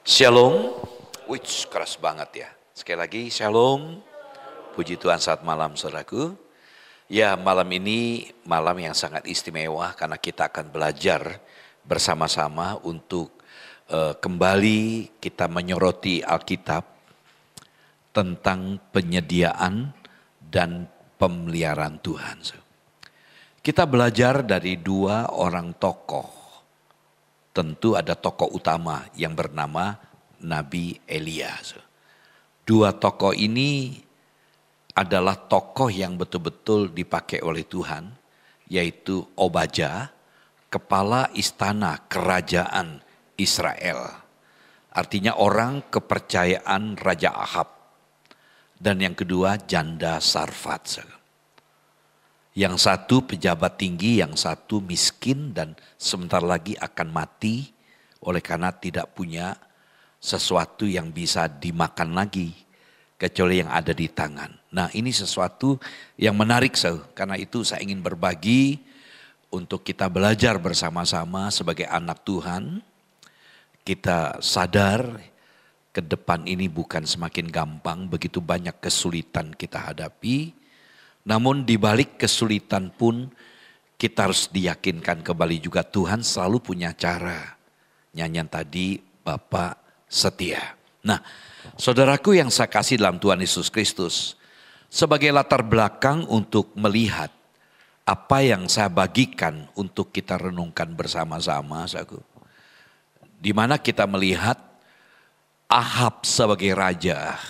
Shalom, wih keras banget ya. Sekali lagi shalom, puji Tuhan saat malam saudaraku. Ya malam ini malam yang sangat istimewa karena kita akan belajar bersama-sama untuk kembali kita menyoroti Alkitab tentang penyediaan dan pemeliharaan Tuhan. Kita belajar dari dua orang tokoh. Tentu ada tokoh utama yang bernama Nabi Elia. Dua tokoh ini adalah tokoh yang betul-betul dipakai oleh Tuhan, yaitu Obadya, kepala istana kerajaan Israel. Artinya orang kepercayaan Raja Ahab. Dan yang kedua janda Sarfat. Yang satu pejabat tinggi, yang satu miskin dan sebentar lagi akan mati oleh karena tidak punya sesuatu yang bisa dimakan lagi kecuali yang ada di tangan. Nah ini sesuatu yang menarik karena itu saya ingin berbagi untuk kita belajar bersama-sama sebagai anak Tuhan. Kita sadar ke depan ini bukan semakin gampang, begitu banyak kesulitan kita hadapi. Namun di balik kesulitan pun kita harus diyakinkan kembali juga Tuhan selalu punya cara. Nyanyian tadi Bapak setia. Nah saudaraku yang saya kasih dalam Tuhan Yesus Kristus. Sebagai latar belakang untuk melihat apa yang saya bagikan untuk kita renungkan bersama-sama. Di mana kita melihat Ahab sebagai raja.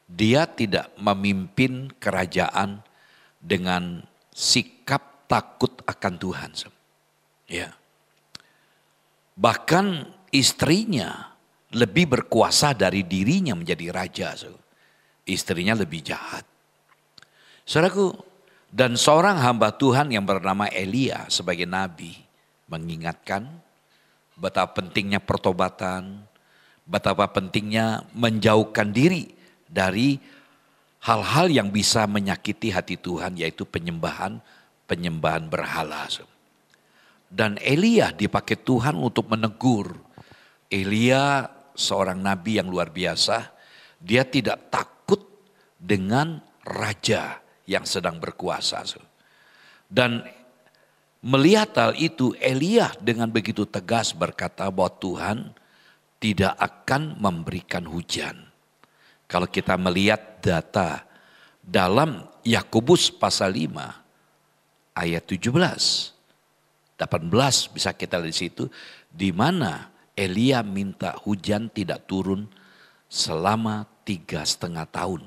Dia tidak memimpin kerajaan dengan sikap takut akan Tuhan. Ya. Bahkan istrinya lebih berkuasa dari dirinya menjadi raja. Istrinya lebih jahat. Saudaraku, dan seorang hamba Tuhan yang bernama Elia sebagai nabi mengingatkan betapa pentingnya pertobatan, betapa pentingnya menjauhkan diri dari hal-hal yang bisa menyakiti hati Tuhan, yaitu penyembahan berhala. Dan Elia dipakai Tuhan untuk menegur. Elia seorang nabi yang luar biasa. Dia tidak takut dengan raja yang sedang berkuasa. Dan melihat hal itu, Elia dengan begitu tegas berkata bahwa Tuhan tidak akan memberikan hujan. Kalau kita melihat data dalam Yakobus pasal 5 ayat 17, 18 bisa kita lihat di situ, di mana Elia minta hujan tidak turun selama 3,5 tahun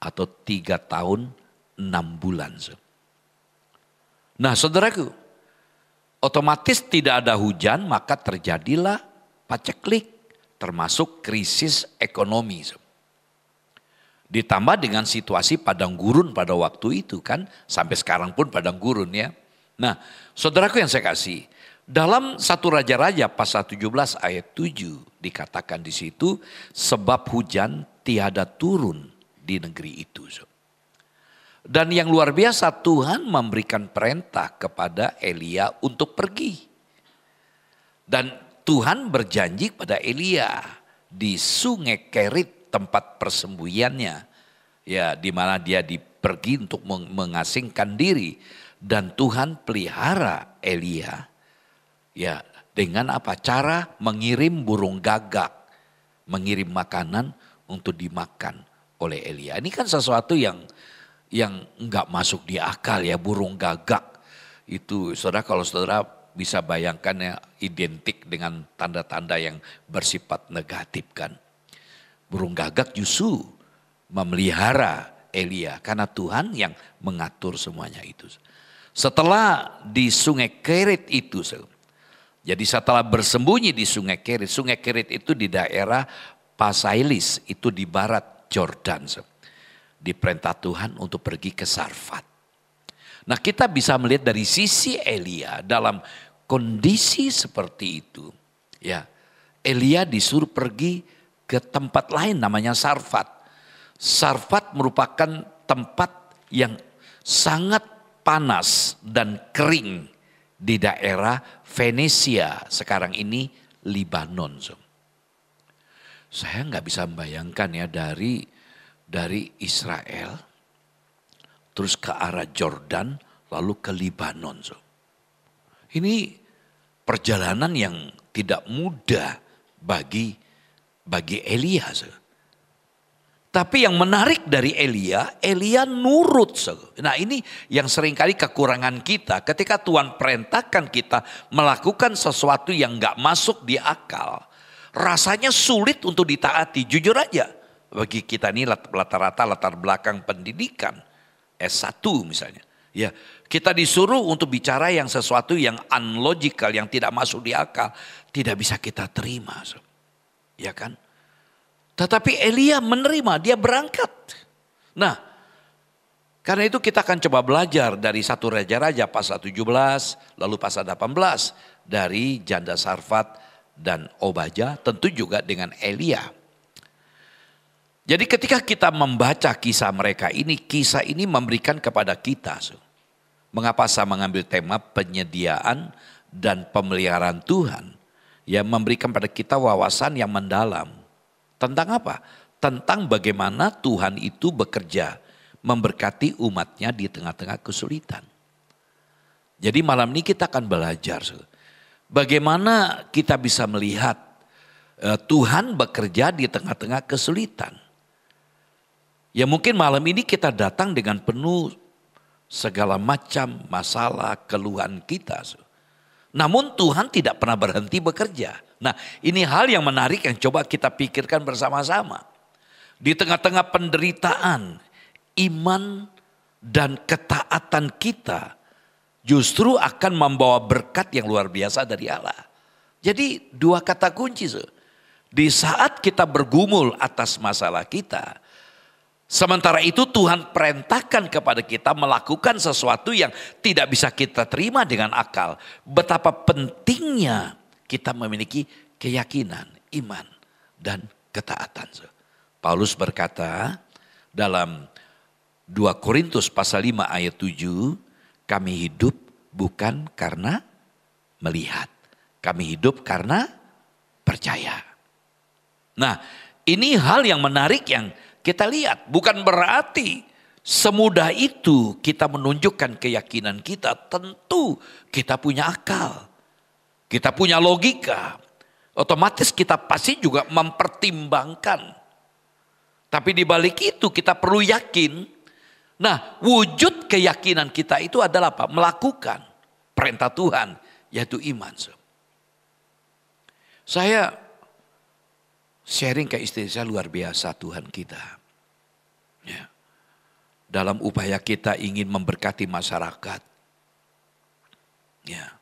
atau 3 tahun 6 bulan. Nah saudaraku, otomatis tidak ada hujan maka terjadilah paceklik, termasuk krisis ekonomi. Ditambah dengan situasi padang gurun pada waktu itu kan. Sampai sekarang pun padang gurun ya. Nah saudaraku yang saya kasih. Dalam 1 Raja-Raja pasal 17 ayat 7 dikatakan di situ. Sebab hujan tiada turun di negeri itu. Dan yang luar biasa Tuhan memberikan perintah kepada Elia untuk pergi. Dan Tuhan berjanji pada Elia di sungai Kerit tempat persembunyiannya, ya di mana dia pergi untuk mengasingkan diri, dan Tuhan pelihara Elia, ya dengan apa cara mengirim burung gagak, mengirim makanan untuk dimakan oleh Elia. Ini kan sesuatu yang nggak masuk di akal ya, burung gagak itu, saudara kalau saudara bisa bayangkan ya, identik dengan tanda-tanda yang bersifat negatif kan. Burung gagak justru memelihara Elia karena Tuhan yang mengatur semuanya itu. Setelah di sungai Kerit itu, jadi setelah bersembunyi di sungai Kerit itu di daerah Pasailis, itu di barat Jordan. Diperintah Tuhan untuk pergi ke Sarfat. Nah kita bisa melihat dari sisi Elia dalam kondisi seperti itu. Ya, Elia disuruh pergi ke tempat lain namanya Sarfat. Sarfat merupakan tempat yang sangat panas dan kering di daerah Venesia sekarang ini Libanon. Saya nggak bisa membayangkan ya dari Israel terus ke arah Jordan lalu ke Libanon. So. Ini perjalanan yang tidak mudah bagi Elia. So. Tapi yang menarik dari Elia nurut. So. Nah ini yang seringkali kekurangan kita. Ketika Tuhan perintahkan kita melakukan sesuatu yang gak masuk di akal. Rasanya sulit untuk ditaati. Jujur aja. Bagi kita ini rata-rata latar belakang pendidikan. S1 misalnya. Ya, kita disuruh untuk bicara yang sesuatu yang unlogical, yang tidak masuk di akal. Tidak bisa kita terima. So. Ya kan? Tetapi Elia menerima, dia berangkat. Nah, karena itu kita akan coba belajar dari satu raja-raja pasal 17, lalu pasal 18. Dari janda Sarfat dan Obadya, tentu juga dengan Elia. Jadi ketika kita membaca kisah mereka ini, kisah ini memberikan kepada kita. Mengapa saya mengambil tema penyediaan dan pemeliharaan Tuhan. Yang memberikan pada kita wawasan yang mendalam. Tentang apa? Tentang bagaimana Tuhan itu bekerja memberkati umatnya di tengah-tengah kesulitan. Jadi malam ini kita akan belajar bagaimana kita bisa melihat Tuhan bekerja di tengah-tengah kesulitan. Ya mungkin malam ini kita datang dengan penuh segala macam masalah keluhan kita. Namun Tuhan tidak pernah berhenti bekerja. Nah ini hal yang menarik yang coba kita pikirkan bersama-sama. Di tengah-tengah penderitaan, iman dan ketaatan kita justru akan membawa berkat yang luar biasa dari Allah. Jadi dua kata kunci. Di saat kita bergumul atas masalah kita, sementara itu Tuhan perintahkan kepada kita melakukan sesuatu yang tidak bisa kita terima dengan akal. Betapa pentingnya kita memiliki keyakinan, iman, dan ketaatan. Paulus berkata dalam 2 Korintus pasal 5 ayat 7, kami hidup bukan karena melihat. Kami hidup karena percaya. Nah ini hal yang menarik yang kita lihat. Bukan berarti semudah itu kita menunjukkan keyakinan kita. Tentu kita punya akal. Kita punya logika. Otomatis kita pasti juga mempertimbangkan. Tapi di balik itu kita perlu yakin. Nah wujud keyakinan kita itu adalah apa? Melakukan perintah Tuhan. Yaitu iman. Saya sharing ke istri saya luar biasa Tuhan kita. Ya. Dalam upaya kita ingin memberkati masyarakat. Ya.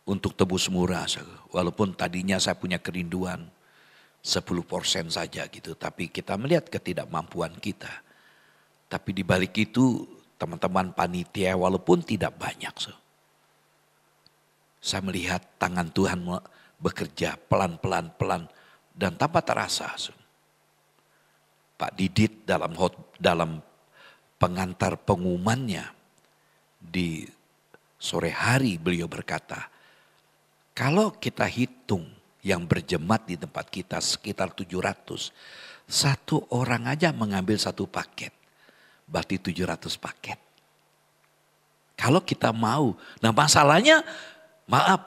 Untuk tebus murah. Walaupun tadinya saya punya kerinduan 10% saja gitu. Tapi kita melihat ketidakmampuan kita. Tapi di balik itu teman-teman panitia walaupun tidak banyak. Saya melihat tangan Tuhan bekerja pelan-pelan dan tanpa terasa. Pak Didit dalam pengantar pengumumannya di sore hari beliau berkata, kalau kita hitung yang berjemaat di tempat kita sekitar 700, satu orang aja mengambil satu paket, berarti 700 paket. Kalau kita mau, nah masalahnya maaf,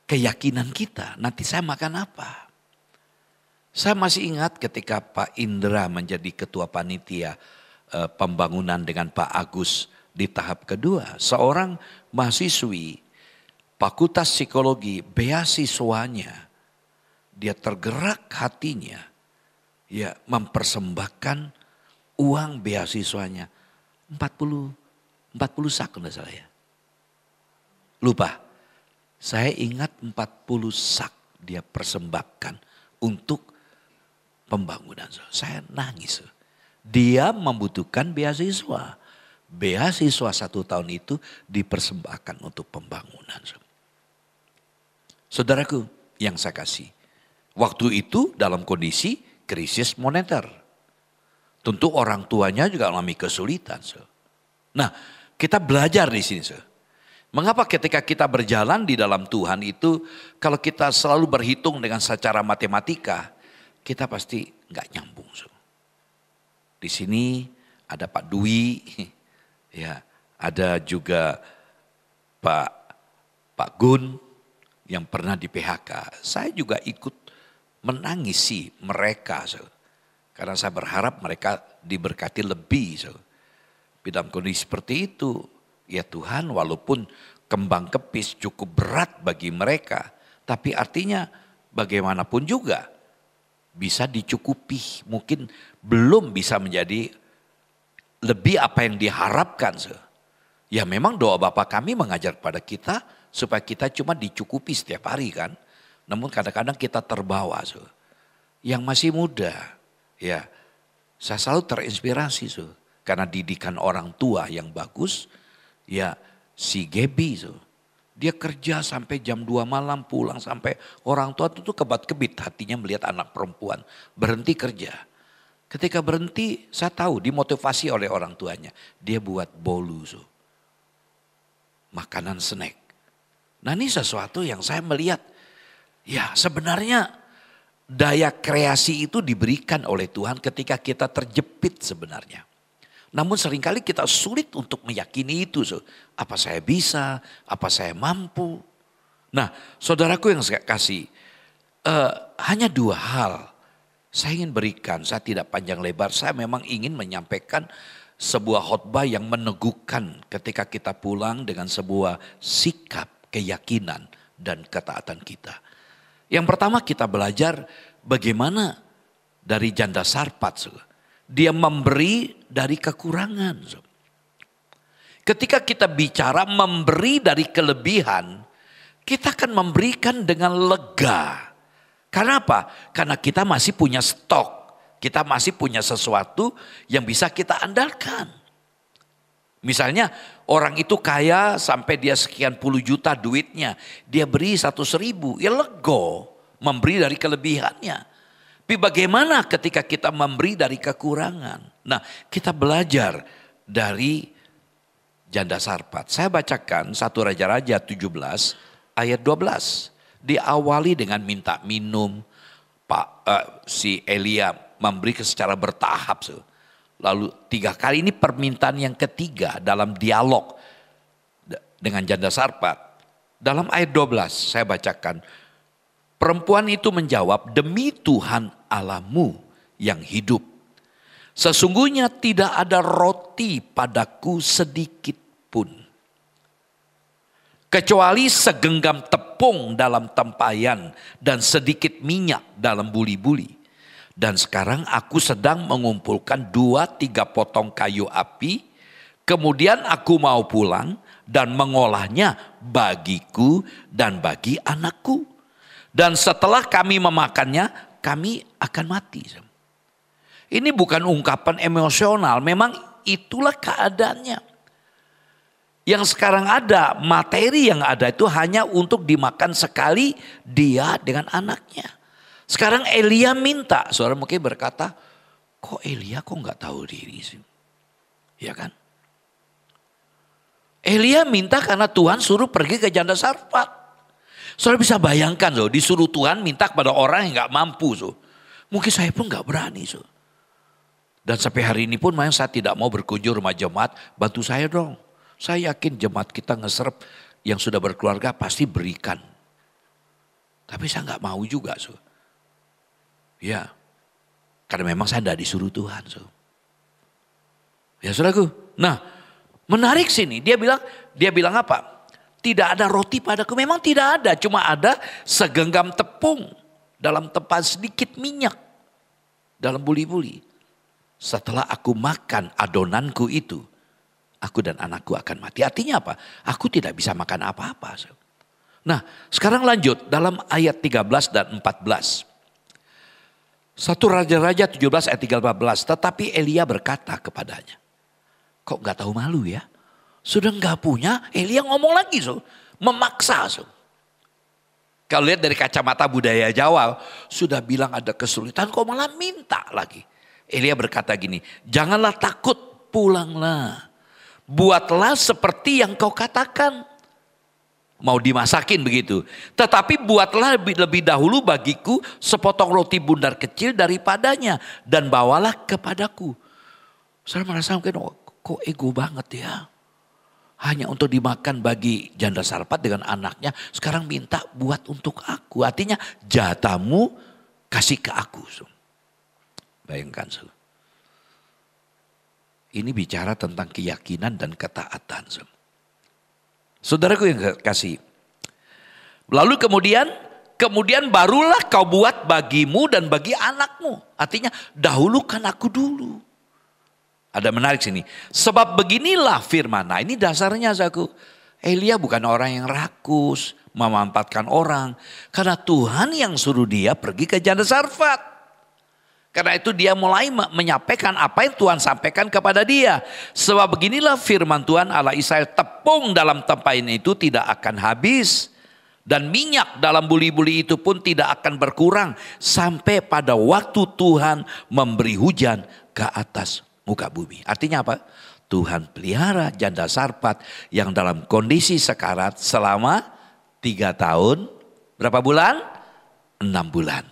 keyakinan kita, nanti saya makan apa? Saya masih ingat ketika Pak Indra menjadi ketua panitia pembangunan dengan Pak Agus di tahap kedua. Seorang mahasiswi Fakultas Psikologi, beasiswanya, dia tergerak hatinya, ya mempersembahkan uang beasiswanya 40 sak enggak salah ya. Lupa, saya ingat 40 sak dia persembahkan untuk pembangunan. Saya nangis. Dia membutuhkan beasiswa. Beasiswa 1 tahun itu dipersembahkan untuk pembangunan. Saudaraku yang saya kasih. Waktu itu dalam kondisi krisis moneter. Tentu orang tuanya juga alami kesulitan. Nah kita belajar di sini. Mengapa ketika kita berjalan di dalam Tuhan itu, kalau kita selalu berhitung dengan secara matematika, kita pasti nggak nyambung. Di sini ada Pak Dwi, ya, ada juga Pak Gun yang pernah di PHK. Saya juga ikut menangisi mereka, karena saya berharap mereka diberkati lebih. Dalam kondisi seperti itu, ya Tuhan, walaupun kembang kepis cukup berat bagi mereka, tapi artinya bagaimanapun juga bisa dicukupi. Mungkin belum bisa menjadi lebih apa yang diharapkan. Ya memang doa Bapa kami mengajar pada kita supaya kita cuma dicukupi setiap hari kan. Namun kadang-kadang kita terbawa. Yang masih muda, ya saya selalu terinspirasi. Karena didikan orang tua yang bagus, ya si Gebi, dia kerja sampai jam 2 malam, pulang sampai orang tua itu kebat-kebit hatinya melihat anak perempuan berhenti kerja. Ketika berhenti, saya tahu dimotivasi oleh orang tuanya. Dia buat bolu, makanan snack. Nah ini sesuatu yang saya melihat, ya sebenarnya daya kreasi itu diberikan oleh Tuhan ketika kita terjepit sebenarnya. Namun seringkali kita sulit untuk meyakini itu. Apa saya bisa, apa saya mampu. Nah saudaraku yang saya kasih, hanya 2 hal saya ingin berikan. Saya tidak panjang lebar, saya memang ingin menyampaikan sebuah khotbah yang meneguhkan ketika kita pulang dengan sebuah sikap, keyakinan dan ketaatan kita. Yang pertama kita belajar bagaimana dari janda Sarpat. Dia memberi dari kekurangan. Ketika kita bicara memberi dari kelebihan, kita akan memberikan dengan lega. Karena apa? Karena kita masih punya stok. Kita masih punya sesuatu yang bisa kita andalkan. Misalnya orang itu kaya sampai dia sekian puluh juta duitnya. Dia beri 100.000, ya lego memberi dari kelebihannya. Tapi bagaimana ketika kita memberi dari kekurangan? Nah kita belajar dari janda Sarpat. Saya bacakan 1 Raja-Raja 17 ayat 12. Diawali dengan minta minum. Si Elia memberi secara bertahap. Lalu 3 kali ini permintaan yang ketiga dalam dialog dengan janda Sarpat. Dalam ayat 12 saya bacakan. Perempuan itu menjawab, demi Tuhan Allahmu yang hidup. Sesungguhnya tidak ada roti padaku sedikit pun. Kecuali segenggam tepung dalam tempayan dan sedikit minyak dalam buli-buli. Dan sekarang aku sedang mengumpulkan 2-3 potong kayu api. Kemudian aku mau pulang dan mengolahnya bagiku dan bagi anakku. Dan setelah kami memakannya, kami akan mati. Ini bukan ungkapan emosional, memang itulah keadaannya. Yang sekarang ada, materi yang ada itu hanya untuk dimakan sekali dia dengan anaknya. Sekarang Elia minta, saudara mungkin berkata, kok Elia kok nggak tahu diri sih? Ya kan? Elia minta karena Tuhan suruh pergi ke janda Sarpat. Saudara bisa bayangkan loh, disuruh Tuhan minta kepada orang yang gak mampu. Mungkin saya pun gak berani. Dan sampai hari ini pun saya tidak mau berkunjung rumah jemaat, bantu saya dong. Saya yakin jemaat kita ngeserap yang sudah berkeluarga pasti berikan. Tapi saya gak mau juga. Ya, karena memang saya tidak disuruh Tuhan. Ya saudaraku, nah menarik sini, dia bilang apa? Tidak ada roti padaku, memang tidak ada. Cuma ada segenggam tepung dalam tempat sedikit minyak dalam buli-buli. Setelah aku makan adonanku itu, aku dan anakku akan mati. Artinya apa? Aku tidak bisa makan apa-apa. Nah sekarang lanjut dalam ayat 13 dan 14. 1 Raja-Raja 17 ayat 13. Tetapi Elia berkata kepadanya, kok gak tahu malu ya? Sudah nggak punya, Elia ngomong lagi, memaksa. Kalau lihat dari kacamata budaya Jawa, sudah bilang ada kesulitan, kok malah minta lagi. Elia berkata gini, janganlah takut, pulanglah. Buatlah seperti yang kau katakan. mau dimasakin begitu. Tetapi buatlah lebih dahulu bagiku sepotong roti bundar kecil daripadanya dan bawalah kepadaku. Saya merasa mungkin kok ego banget ya. Hanya untuk dimakan bagi janda Sarfat dengan anaknya. Sekarang minta buat untuk aku. Artinya jatahmu kasih ke aku. Bayangkan. Ini bicara tentang keyakinan dan ketaatan. Saudaraku yang kasih. Lalu kemudian barulah kau buat bagimu dan bagi anakmu. Artinya dahulukan aku dulu. Ada menarik sini. Sebab beginilah firman. Nah ini dasarnya Zaku. Elia bukan orang yang rakus. Memanfaatkan orang. Karena Tuhan yang suruh dia pergi ke janda Sarfat. Karena itu dia mulai menyampaikan apa yang Tuhan sampaikan kepada dia. Sebab beginilah firman Tuhan Allah Israel. Tepung dalam tempayan itu tidak akan habis. Dan minyak dalam buli-buli itu pun tidak akan berkurang. Sampai pada waktu Tuhan memberi hujan ke atas muka bumi. Artinya apa? Tuhan pelihara janda Sarfat yang dalam kondisi sekarat selama 3 tahun. Berapa bulan? 6 bulan.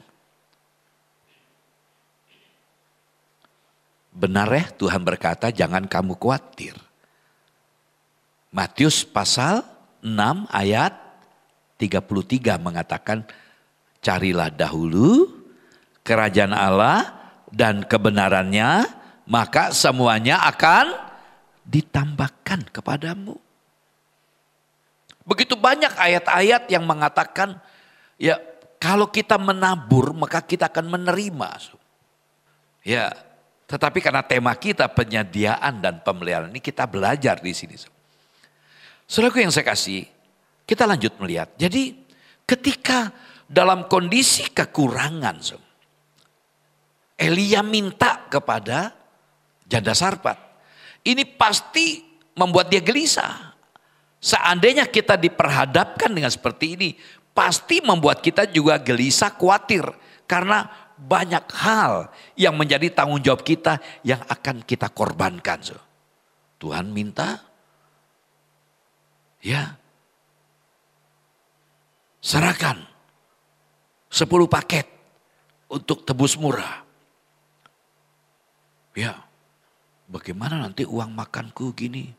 Benar ya Tuhan berkata jangan kamu khawatir. Matius pasal 6 ayat 33 mengatakan carilah dahulu kerajaan Allah dan kebenarannya. Maka semuanya akan ditambahkan kepadamu. Begitu banyak ayat-ayat yang mengatakan ya kalau kita menabur maka kita akan menerima. Ya, tetapi karena tema kita penyediaan dan pemeliharaan ini kita belajar di sini. Saudaraku yang saya kasih, kita lanjut melihat. Jadi ketika dalam kondisi kekurangan, Elia minta kepada janda Sarfat. Ini pasti membuat dia gelisah. Seandainya kita diperhadapkan dengan seperti ini, pasti membuat kita juga gelisah, khawatir. Karena banyak hal yang menjadi tanggung jawab kita yang akan kita korbankan. Tuhan minta, ya, serahkan 10 paket untuk tebus murah. Ya. Bagaimana nanti uang makanku gini?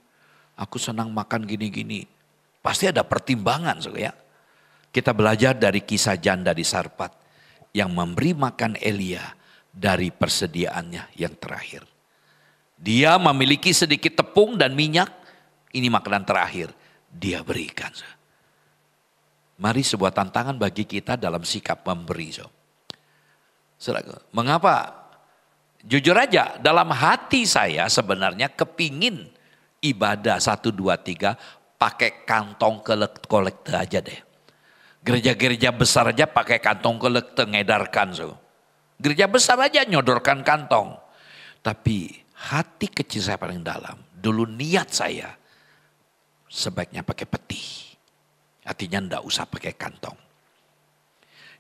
Aku senang makan gini-gini. Pasti ada pertimbangan ya. Kita belajar dari kisah janda di Sarfat. Yang memberi makan Elia dari persediaannya yang terakhir. Dia memiliki sedikit tepung dan minyak. Ini makanan terakhir. Dia berikan. Mari sebuah tantangan bagi kita dalam sikap memberi. Mengapa? Jujur aja dalam hati saya sebenarnya kepingin ibadah 1, 2, 3 pakai kantong kolekte aja deh. Gereja-gereja besar aja pakai kantong kolekte ngedarkan. Gereja besar aja nyodorkan kantong. Tapi hati kecil saya paling dalam. Dulu niat saya sebaiknya pakai peti. Artinya enggak usah pakai kantong.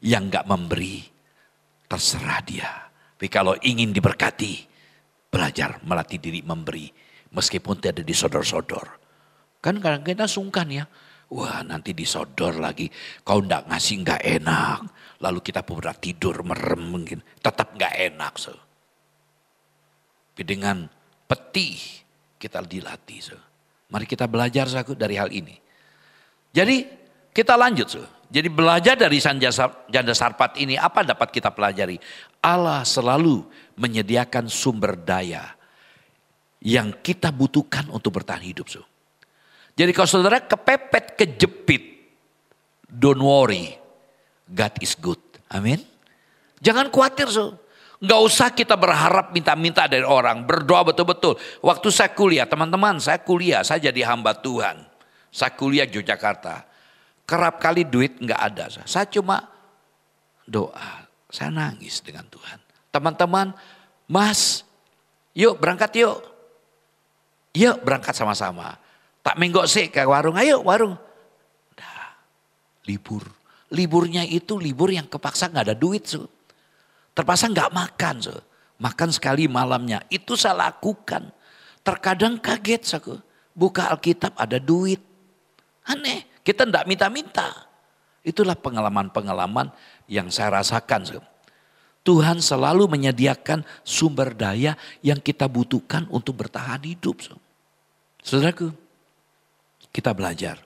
Yang enggak memberi terserah dia. Tapi kalau ingin diberkati, belajar melatih diri memberi. Meskipun tidak disodor-sodor. Kan kadang kita sungkan ya. Wah nanti disodor lagi. Kau enggak ngasih enggak enak. Lalu kita pura tidur merem mungkin. Tetap enggak enak. Tapi dengan peti kita dilatih. Mari kita belajar dari hal ini. Jadi kita lanjut. Jadi belajar dari janda Sarfat ini apa dapat kita pelajari? Allah selalu menyediakan sumber daya yang kita butuhkan untuk bertahan hidup. Jadi kalau saudara kepepet, kejepit, don't worry, God is good. Amin. Jangan khawatir. Gak usah kita berharap minta-minta dari orang, berdoa betul-betul. Waktu saya kuliah, teman-teman saya jadi hamba Tuhan. Saya kuliah di Yogyakarta. Kerap kali duit gak ada. Saya cuma doa. Saya nangis dengan Tuhan. Teman-teman, Mas, yuk berangkat yuk. Yuk berangkat sama-sama. Tak menggok sih ke warung, ayo warung. Nah, libur. Liburnya itu libur yang kepaksa gak ada duit. Terpaksa gak makan. Makan sekali malamnya. Itu saya lakukan. Terkadang kaget. Buka Alkitab ada duit. Aneh. Kita tidak minta-minta. Itulah pengalaman-pengalaman yang saya rasakan. Tuhan selalu menyediakan sumber daya yang kita butuhkan untuk bertahan hidup. Saudaraku, kita belajar.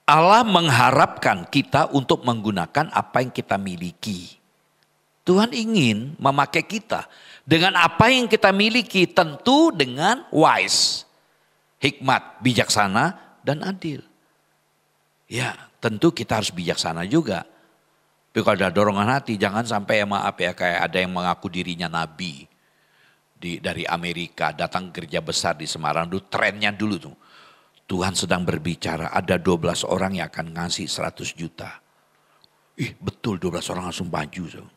Allah mengharapkan kita untuk menggunakan apa yang kita miliki. Tuhan ingin memakai kita dengan apa yang kita miliki, tentu dengan wise, hikmat, bijaksana, dan adil. Ya, tentu kita harus bijaksana juga. Tapi kalau ada dorongan hati, jangan sampai maaf ya, kayak ada yang mengaku dirinya nabi dari Amerika, datang kerja besar di Semarang. Dulu trennya dulu tuh, Tuhan sedang berbicara, ada 12 orang yang akan ngasih 100 juta. Betul 12 orang langsung maju.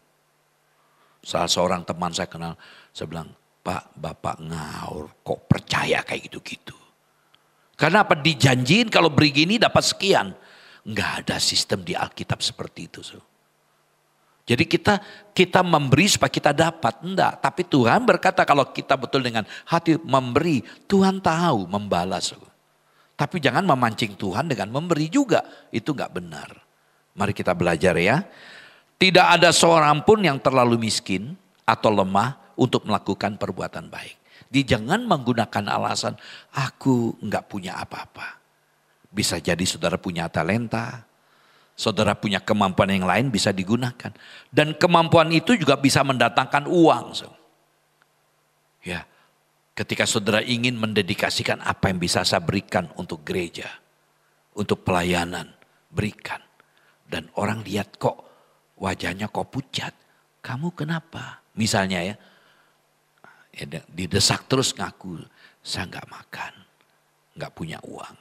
Salah seorang teman saya kenal, saya bilang, Pak, Bapak ngaur, kok percaya kayak gitu-gitu. Karena apa? Dijanjiin kalau beri gini dapat sekian. Enggak ada sistem di Alkitab seperti itu. Jadi kita memberi supaya kita dapat. Enggak, tapi Tuhan berkata kalau kita betul dengan hati memberi, Tuhan tahu membalas. Tapi jangan memancing Tuhan dengan memberi juga. Itu enggak benar. Mari kita belajar ya. Tidak ada seorang pun yang terlalu miskin atau lemah untuk melakukan perbuatan baik. Jangan menggunakan alasan, aku enggak punya apa-apa. Bisa jadi saudara punya talenta, saudara punya kemampuan yang lain bisa digunakan. Dan kemampuan itu juga bisa mendatangkan uang. Ya, ketika saudara ingin mendedikasikan apa yang bisa saya berikan untuk gereja, untuk pelayanan, berikan. Dan orang lihat kok wajahnya kok pucat, kamu kenapa? Misalnya ya, didesak terus ngaku, saya nggak makan, nggak punya uang.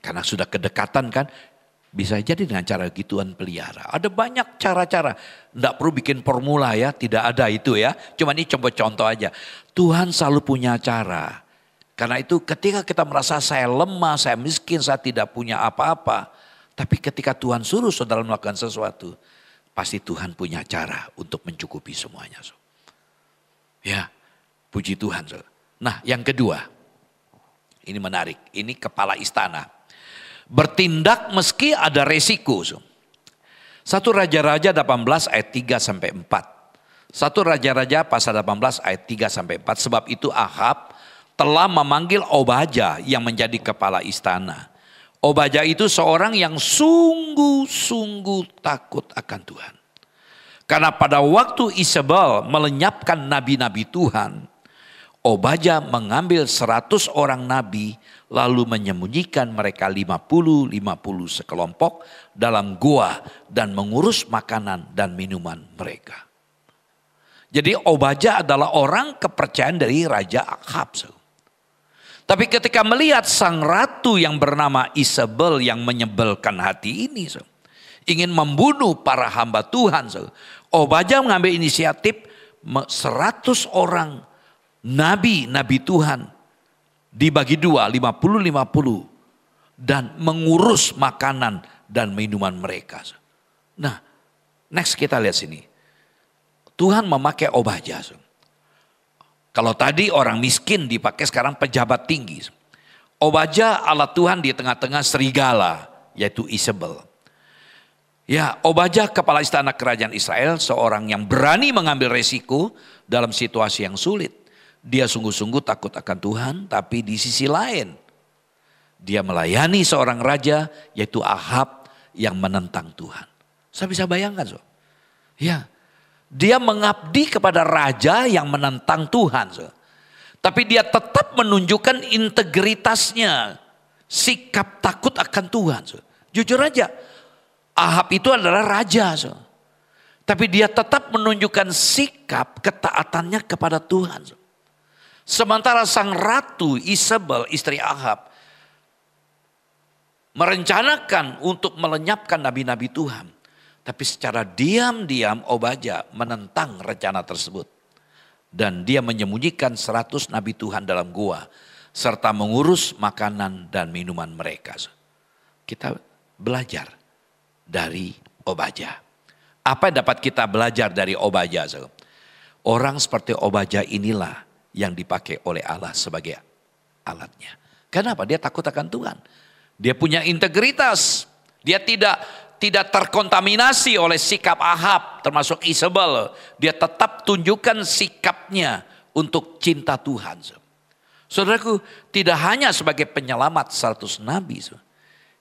Karena sudah kedekatan kan, bisa jadi dengan cara gituan pelihara. Ada banyak cara-cara, nggak perlu bikin formula ya, tidak ada itu ya. Cuma ini contoh aja. Tuhan selalu punya cara. Karena itu ketika kita merasa saya lemah, saya miskin, saya tidak punya apa-apa. Tapi ketika Tuhan suruh saudara melakukan sesuatu, pasti Tuhan punya cara untuk mencukupi semuanya. Ya, puji Tuhan. Nah, yang kedua, ini menarik. Ini kepala istana. Bertindak meski ada resiko. 1 Raja-Raja 18 ayat 3 sampai 4. 1 Raja-Raja pasal 18 ayat 3 sampai 4. Sebab itu Ahab telah memanggil Obadya yang menjadi kepala istana. Obadya itu seorang yang sungguh-sungguh takut akan Tuhan. Karena pada waktu Isabel melenyapkan nabi-nabi Tuhan, Obadya mengambil 100 orang nabi lalu menyembunyikan mereka 50 sekelompok dalam gua dan mengurus makanan dan minuman mereka. Jadi Obadya adalah orang kepercayaan dari Raja Ahab. Tapi ketika melihat sang ratu yang bernama Isabel yang menyebelkan hati ini, ingin membunuh para hamba Tuhan, Obadya mengambil inisiatif 100 orang nabi Tuhan dibagi dua, 50 dan mengurus makanan dan minuman mereka. Nah, next kita lihat sini. Tuhan memakai Obadya. Kalau tadi orang miskin dipakai, sekarang pejabat tinggi. Obadya alat Tuhan di tengah-tengah serigala, yaitu Isabel. Ya, Obadya kepala istana kerajaan Israel, seorang yang berani mengambil resiko dalam situasi yang sulit. Dia sungguh-sungguh takut akan Tuhan, tapi di sisi lain dia melayani seorang raja, yaitu Ahab yang menentang Tuhan. Saya bisa bayangkan, ya, dia mengabdi kepada raja yang menentang Tuhan. Tapi dia tetap menunjukkan integritasnya, sikap takut akan Tuhan. Jujur aja, Ahab itu adalah raja. Tapi dia tetap menunjukkan sikap ketaatannya kepada Tuhan. Sementara sang ratu Isabel, istri Ahab, merencanakan untuk melenyapkan nabi-nabi Tuhan. Tapi secara diam-diam Obadya menentang rencana tersebut. Dan dia menyembunyikan 100 nabi Tuhan dalam gua. Serta mengurus makanan dan minuman mereka. Kita belajar dari Obadya. Apa yang dapat kita belajar dari Obadya? Orang seperti Obadya inilah yang dipakai oleh Allah sebagai alatnya. Kenapa? Dia takut akan Tuhan. Dia punya integritas. Dia tidak terkontaminasi oleh sikap Ahab termasuk Isabel. Dia tetap tunjukkan sikapnya untuk cinta Tuhan. Saudaraku, tidak hanya sebagai penyelamat 100 nabi.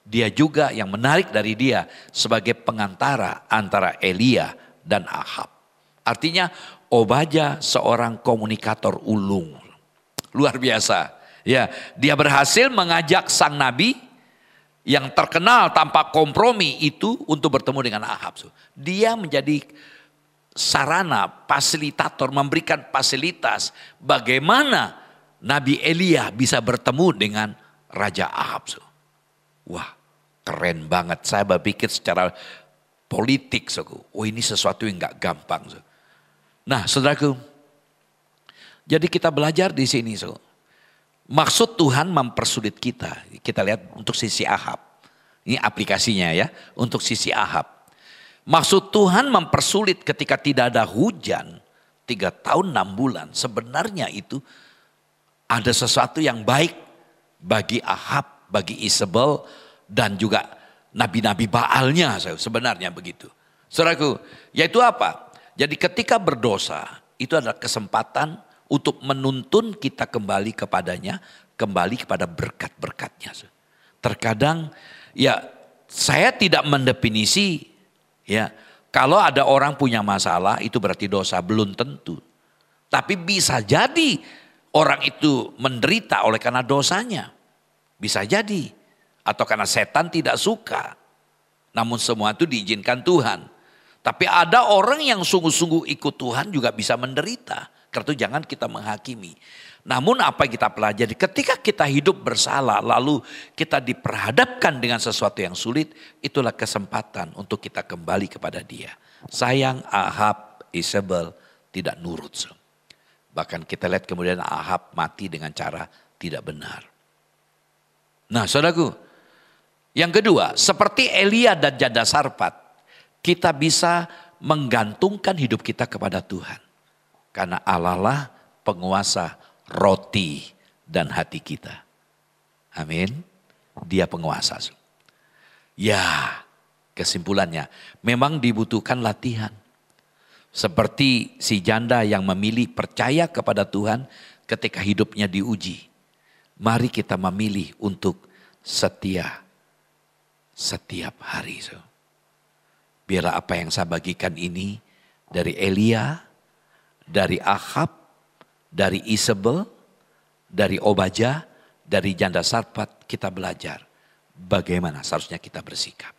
Dia juga yang menarik dari dia sebagai pengantara antara Elia dan Ahab. Artinya Obadya seorang komunikator ulung. Luar biasa. Ya, dia berhasil mengajak sang nabi yang terkenal tanpa kompromi itu untuk bertemu dengan Ahab. Dia menjadi sarana, fasilitator, memberikan fasilitas bagaimana Nabi Elia bisa bertemu dengan Raja Ahab. Wah, keren banget. Saya berpikir secara politik. Oh, ini sesuatu yang gak gampang. Nah, saudaraku, jadi kita belajar di sini. Maksud Tuhan mempersulit kita. Kita lihat untuk sisi Ahab. Ini aplikasinya ya, untuk sisi Ahab. Maksud Tuhan mempersulit ketika tidak ada hujan 3 tahun 6 bulan. Sebenarnya itu ada sesuatu yang baik bagi Ahab, bagi Isabel, dan juga nabi-nabi Baalnya sebenarnya begitu. Saudaraku, yaitu apa? Jadi ketika berdosa itu adalah kesempatan untuk menuntun kita kembali kepadanya, kembali kepada berkat-berkatnya. Terkadang ya saya tidak mendefinisi ya kalau ada orang punya masalah itu berarti dosa, belum tentu. Tapi bisa jadi orang itu menderita oleh karena dosanya. Bisa jadi. Atau karena setan tidak suka. Namun semua itu diizinkan Tuhan. Tapi ada orang yang sungguh-sungguh ikut Tuhan juga bisa menderita. Karena itu jangan kita menghakimi. Namun apa yang kita pelajari ketika kita hidup bersalah lalu kita diperhadapkan dengan sesuatu yang sulit. Itulah kesempatan untuk kita kembali kepada dia. Sayang Ahab, Isabel tidak nurut. Bahkan kita lihat kemudian Ahab mati dengan cara tidak benar. Nah saudaraku, yang kedua seperti Elia dan janda Sarfat. Kita bisa menggantungkan hidup kita kepada Tuhan. Karena Allah lah penguasa roti dan hati kita. Amin. Dia penguasa. Ya, kesimpulannya memang dibutuhkan latihan. Seperti si janda yang memilih percaya kepada Tuhan ketika hidupnya diuji. Mari kita memilih untuk setia setiap hari. Biarlah apa yang saya bagikan ini dari Elia, dari Ahab, dari Isabel, dari Obadya, dari janda Sarfat kita belajar bagaimana seharusnya kita bersikap.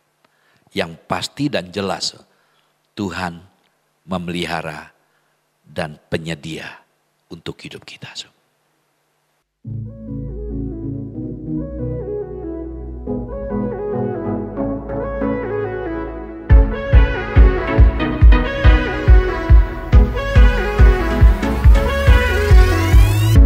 Yang pasti dan jelas Tuhan memelihara dan penyedia untuk hidup kita.